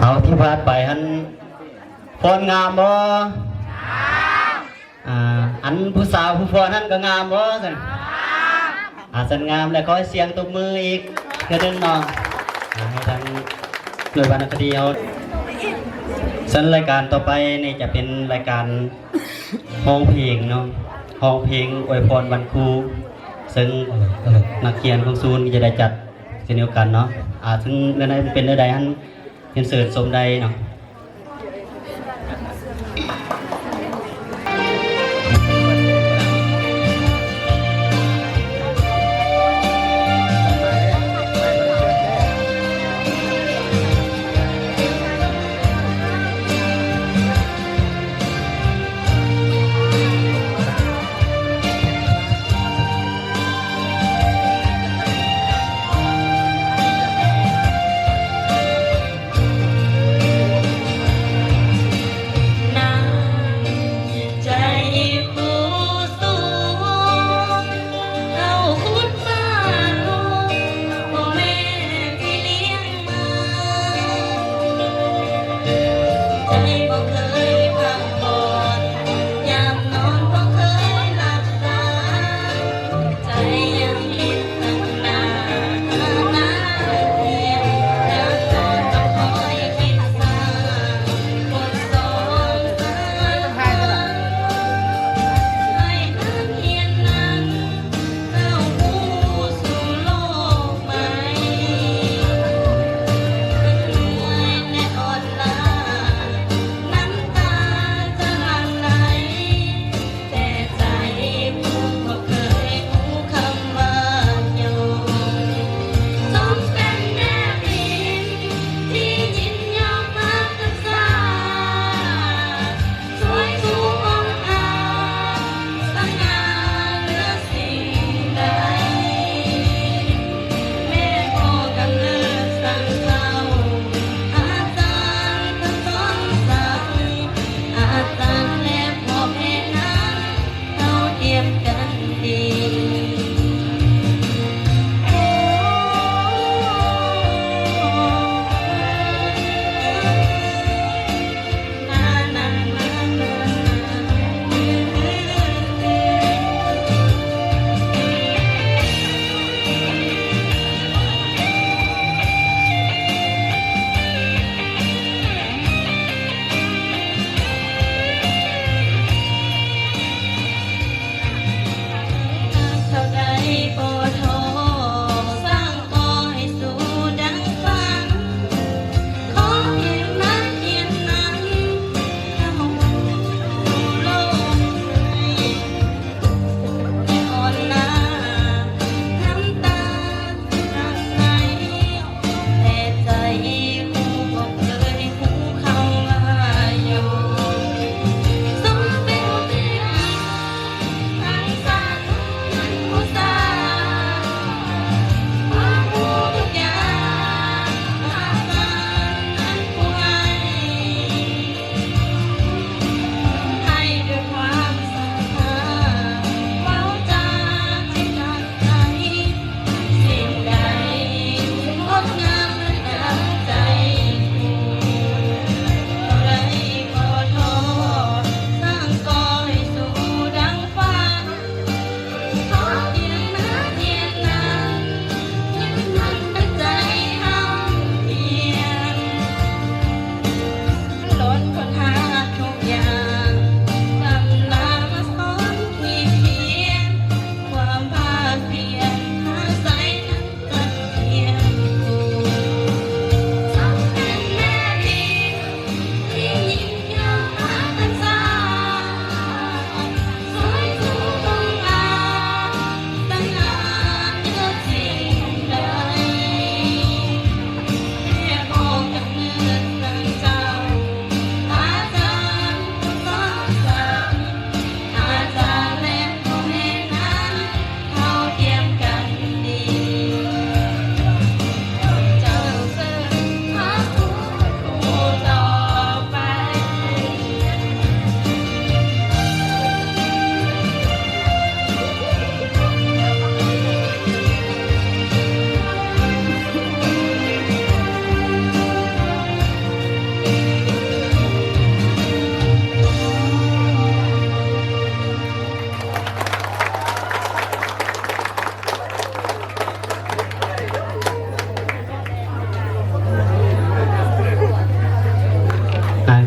เอาที่พาดไปหันพรงามบ่อันผู้สาวผู้พรหันก็งามบ่สันสันงามแล้วขอเสียงตบมืออีกเพื่อนึงเนาะให้ทางหน่วยบรรณคดีเอาสันรายการต่อไปนี่จะเป็นรายการห้องเพลงเนาะห้องเพลงอวยพรวันครูซึ่งนักเรียนของศูนย์จะได้จัดเช่นเดียวกันเนาะซึ่งในนั้นเป็นใดๆฮันเป็นเสิร์ชสมใดเนาะ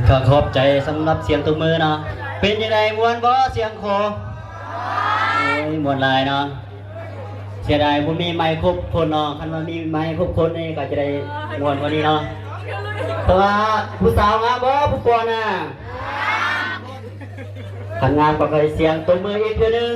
ก็ขอบใจสำหรับเสียงตบมือเนาะเป็นยังไงมวนบ่เสียงโคมวนลายเนาะเสียดายบ่มีไมค์ครบคนเนาะคันว่ามีไมค์ครบคนนี่ก็จะได้มวนกว่านี้เนาะเพราะว่าผู้สาวงามบ่ผู้ปอน่ะคันงามก็เคยเสียงตบมืออีกเทื่อนึง